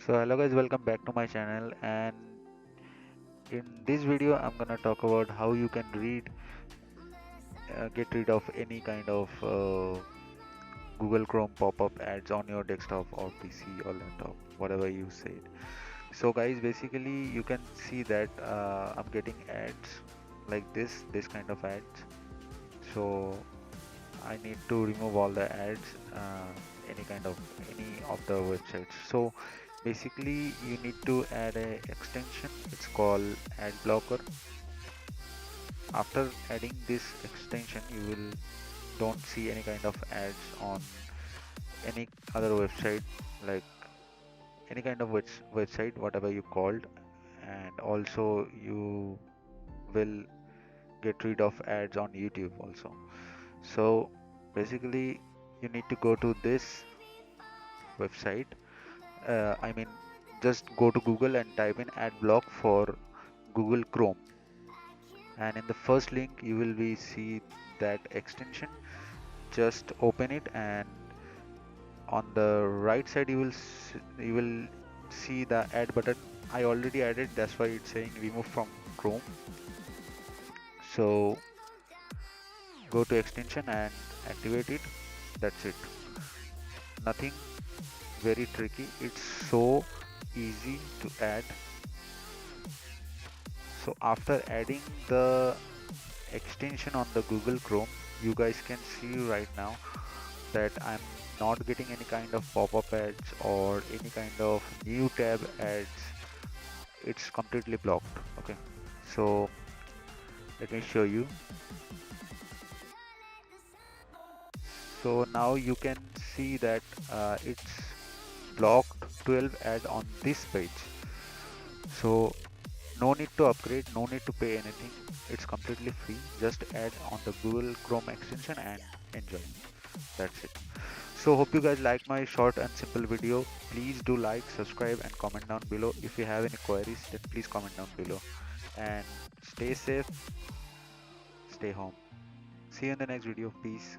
So hello guys, welcome back to my channel, and in this video I'm gonna talk about how you can get rid of any kind of Google Chrome pop-up ads on your desktop or PC or laptop, whatever you said. So guys, basically you can see that I'm getting ads like this kind of ads. So I need to remove all the ads, any of the websites. So basically you need to add a extension. It's called ad blocker. After adding this extension, you will don't see any kind of ads on any other website, like any kind of website, whatever you called, and also you will get rid of ads on YouTube also. So basically you need to go to this website. I mean, just go to Google and type in ad block for Google Chrome, and in the first link you will be see that extension. Just open it, and on the right side you will see the add button. I already added, that's why it's saying remove from Chrome. So go to extension and activate it. That's it. Nothing very tricky. It's so easy to add. So after adding the extension on the Google Chrome, you guys can see right now that I'm not getting any kind of pop-up ads or any kind of new tab ads. It's completely blocked. Okay, so let me show you. So now you can see that it's blocked 12 ad on this page. So no need to upgrade, no need to pay anything. It's completely free. Just add on the Google Chrome extension and enjoy. That's it. So hope you guys like my short and simple video. Please do like, subscribe and comment down below. If you have any queries, then please comment down below. And stay safe, stay home. See you in the next video. Peace.